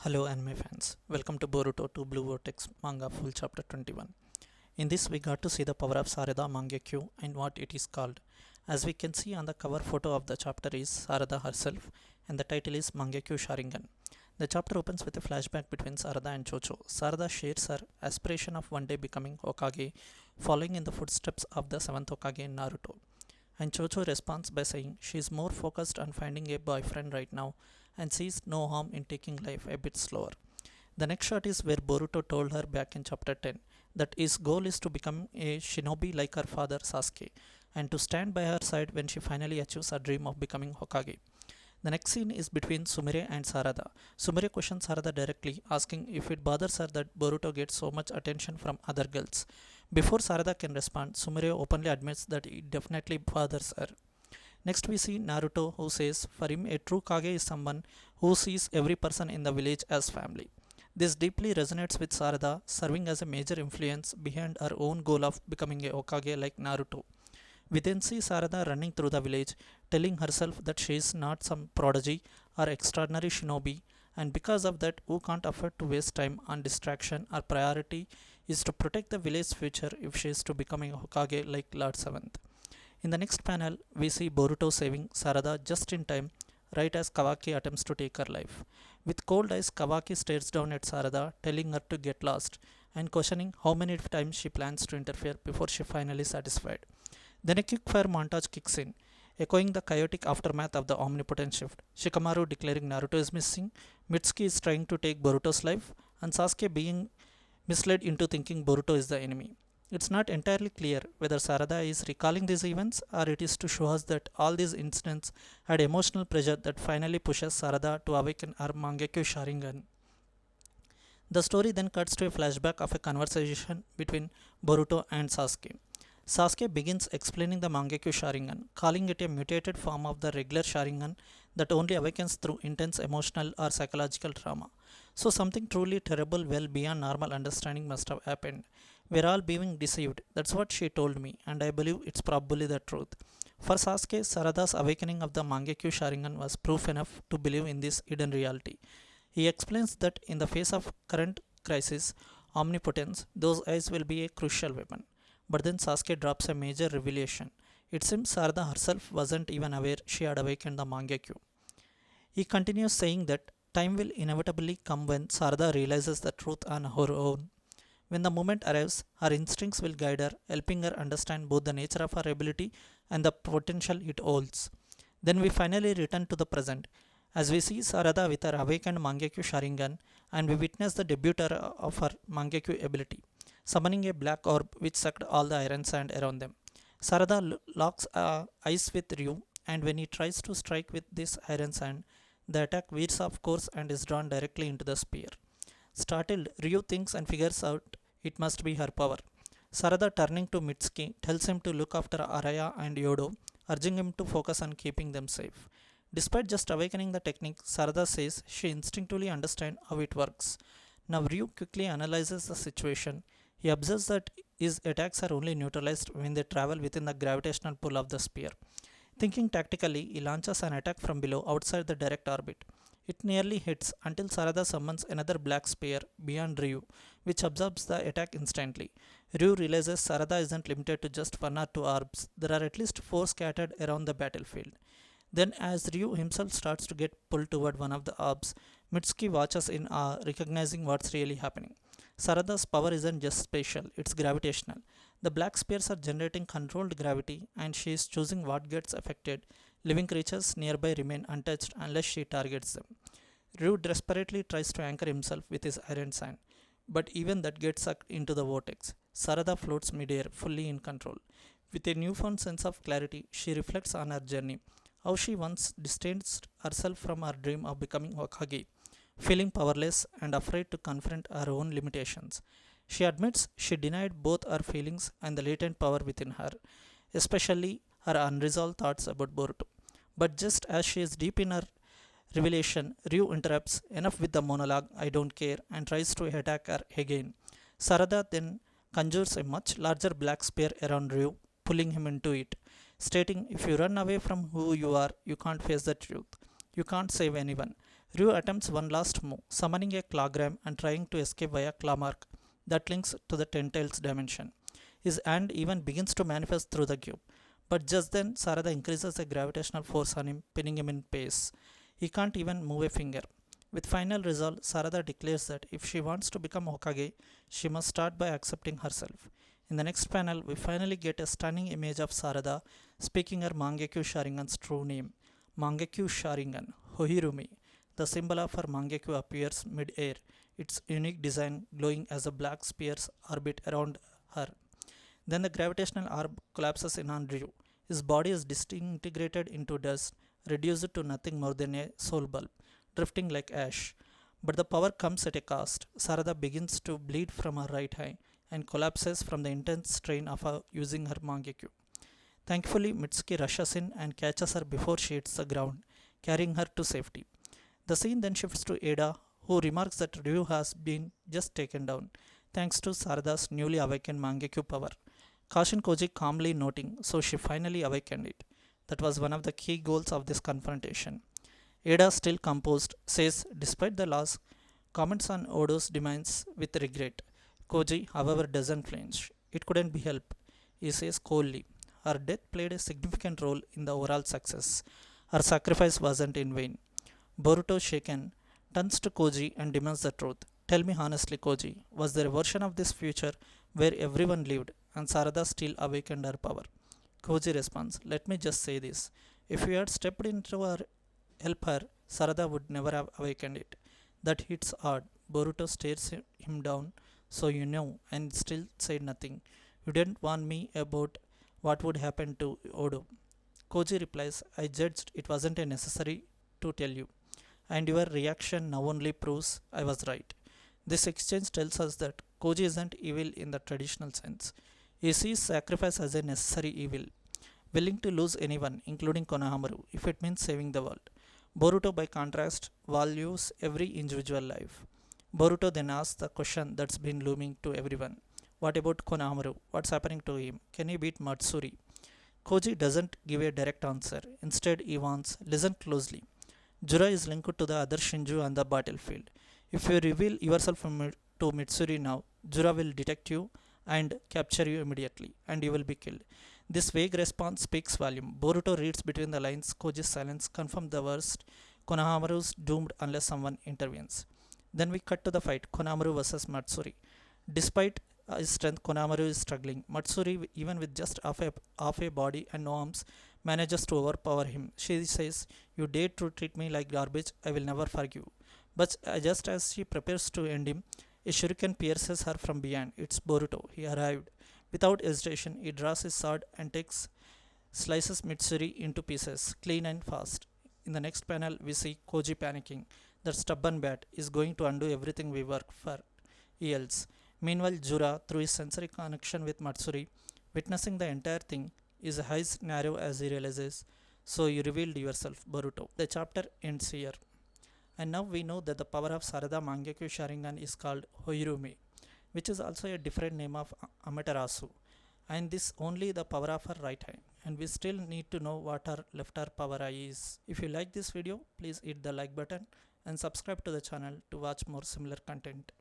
Hello anime fans, welcome to Boruto TBV Vortex Manga Full Chapter 21. In this we got to see the power of Sarada Mangekyo and what it is called. As we can see on the cover photo of the chapter is Sarada herself and the title is Mangekyo Sharingan. The chapter opens with a flashback between Sarada and Chocho. Sarada shares her aspiration of one day becoming Hokage, following in the footsteps of the 7th Hokage Naruto. And Chocho responds by saying she is more focused on finding a boyfriend right now and sees no harm in taking life a bit slower. The next shot is where Boruto told her back in chapter 10 that his goal is to become a shinobi like her father Sasuke and to stand by her side when she finally achieves her dream of becoming Hokage. The next scene is between Sumire and Sarada. Sumire questions Sarada directly, asking if it bothers her that Boruto gets so much attention from other girls. Before Sarada can respond, Sumire openly admits that it definitely bothers her. Next we see Naruto, who says for him a true Kage is someone who sees every person in the village as family. This deeply resonates with Sarada, serving as a major influence behind her own goal of becoming a Hokage like Naruto. We then see Sarada running through the village, telling herself that she is not some prodigy or extraordinary shinobi, and because of that, who can't afford to waste time on distraction. Her priority is to protect the village's future if she is to become a Hokage like Lord Seventh. In the next panel, we see Boruto saving Sarada just in time, right as Kawaki attempts to take her life. With cold eyes, Kawaki stares down at Sarada, telling her to get lost, and questioning how many times she plans to interfere before she finally satisfied. Then a quick-fire montage kicks in, echoing the chaotic aftermath of the omnipotent shift. Shikamaru declaring Naruto is missing, Mitsuki is trying to take Boruto's life, and Sasuke being misled into thinking Boruto is the enemy. It's not entirely clear whether Sarada is recalling these events or it is to show us that all these incidents had emotional pressure that finally pushes Sarada to awaken her Mangekyo Sharingan. The story then cuts to a flashback of a conversation between Boruto and Sasuke. Sasuke begins explaining the Mangekyo Sharingan, calling it a mutated form of the regular Sharingan that only awakens through intense emotional or psychological trauma. So something truly terrible, well beyond normal understanding must have happened. We're all being deceived, that's what she told me, and I believe it's probably the truth. For Sasuke, Sarada's awakening of the Mangekyo Sharingan was proof enough to believe in this hidden reality. He explains that in the face of current crisis, omnipotence, those eyes will be a crucial weapon. But then Sasuke drops a major revelation. It seems Sarada herself wasn't even aware she had awakened the Mangekyo. He continues saying that time will inevitably come when Sarada realizes the truth on her own. When the moment arrives, her instincts will guide her, helping her understand both the nature of her ability and the potential it holds. Then we finally return to the present, as we see Sarada with her awakened Mangekyo Sharingan and we witness the debut of her Mangekyo ability, summoning a black orb which sucked all the iron sand around them. Sarada locks eyes with Ryu, and when he tries to strike with this iron sand, the attack veers off course and is drawn directly into the spear. Startled, Ryu thinks and figures out it must be her power. Sarada, turning to Mitsuki, tells him to look after Araya and Yodo, urging him to focus on keeping them safe. Despite just awakening the technique, Sarada says she instinctively understands how it works. Now Ryu quickly analyzes the situation. He observes that his attacks are only neutralized when they travel within the gravitational pull of the spear. Thinking tactically, he launches an attack from below outside the direct orbit. It nearly hits until Sarada summons another black spear beyond Ryu, which absorbs the attack instantly. Ryu realizes Sarada isn't limited to just one or two orbs, there are at least four scattered around the battlefield. Then, as Ryu himself starts to get pulled toward one of the orbs, Mitsuki watches in awe, recognizing what's really happening. Sarada's power isn't just spatial, it's gravitational. The black spears are generating controlled gravity, and she is choosing what gets affected. Living creatures nearby remain untouched unless she targets them. Ryu desperately tries to anchor himself with his iron sand, but even that gets sucked into the vortex. Sarada floats midair, fully in control. With a newfound sense of clarity, she reflects on her journey, how she once distanced herself from her dream of becoming Hokage, feeling powerless and afraid to confront her own limitations. She admits she denied both her feelings and the latent power within her, especially her unresolved thoughts about Boruto. But just as she is deep in her revelation, Ryu interrupts, enough with the monologue, I don't care, and tries to attack her again. Sarada then conjures a much larger black spear around Ryu, pulling him into it, stating, if you run away from who you are, you can't face the truth. You can't save anyone. Ryu attempts one last move, summoning a clawgram and trying to escape via claw mark that links to the Tentails dimension. His hand even begins to manifest through the cube. But just then, Sarada increases the gravitational force on him, pinning him in place. He can't even move a finger. With final resolve, Sarada declares that if she wants to become Hokage, she must start by accepting herself. In the next panel, we finally get a stunning image of Sarada speaking her Mangekyo Sharingan's true name, Mangekyo Sharingan, Hohirumi. The symbol of her Mangekyo appears mid-air, its unique design glowing as the black spears orbit around her. Then the gravitational orb collapses in on Ryu. His body is disintegrated into dust, reduced to nothing more than a soul bulb, drifting like ash. But the power comes at a cost. Sarada begins to bleed from her right eye and collapses from the intense strain of using her Mangekyo. Thankfully, Mitsuki rushes in and catches her before she hits the ground, carrying her to safety. The scene then shifts to Ada, who remarks that Ryu has been just taken down, thanks to Sarada's newly awakened Mangekyo power. Caution Koji calmly noting, so she finally awakened it. That was one of the key goals of this confrontation. Ada, still composed, says despite the loss, comments on Odo's demands with regret. Koji, however, doesn't flinch. It couldn't be helped, he says coldly. Her death played a significant role in the overall success. Her sacrifice wasn't in vain. Boruto, shaken, turns to Koji and demands the truth. Tell me honestly, Koji, was there a version of this future where everyone lived and Sarada still awakened her power? Koji responds, let me just say this. If you had stepped into her help her, Sarada would never have awakened it. That hits hard. Boruto stares him down. So you know, and still said nothing. You didn't warn me about what would happen to Odo. Koji replies, I judged it wasn't a necessary to tell you. And your reaction now only proves I was right. This exchange tells us that Koji isn't evil in the traditional sense. He sees sacrifice as a necessary evil, willing to lose anyone, including Konohamaru, if it means saving the world. Boruto, by contrast, values every individual life. Boruto then asks the question that's been looming to everyone. What about Konohamaru? What's happening to him? Can he beat Matsuri? Koji doesn't give a direct answer. Instead, he wants, listen closely. Jura is linked to the other Shinju on the battlefield. If you reveal yourself to Mitsuri now, Jura will detect you and capture you immediately, and you will be killed. This vague response speaks volume. Boruto reads between the lines. Koji's silence confirms the worst. Konohamaru's doomed unless someone intervenes. Then we cut to the fight. Konohamaru versus Matsuri. Despite his strength, Konohamaru is struggling. Matsuri, even with just half a body and no arms, manages to overpower him. She says, you dare to treat me like garbage, I will never forgive. But just as she prepares to end him, a shuriken pierces her from behind. It's Boruto. He arrived. Without hesitation, he draws his sword and slices Mitsuri into pieces, clean and fast. In the next panel, we see Koji panicking. That stubborn bat is going to undo everything we work for, he yells. Meanwhile, Jura, through his sensory connection with Matsuri, witnessing the entire thing, his eyes narrow as he realizes, so you revealed yourself, Boruto. The chapter ends here. And now we know that the power of Sarada Mangekyo Sharingan is called Hoirumi, which is also a different name of Amaterasu. And this only the power of her right hand. And we still need to know what her left hand power eye is. If you like this video, please hit the like button and subscribe to the channel to watch more similar content.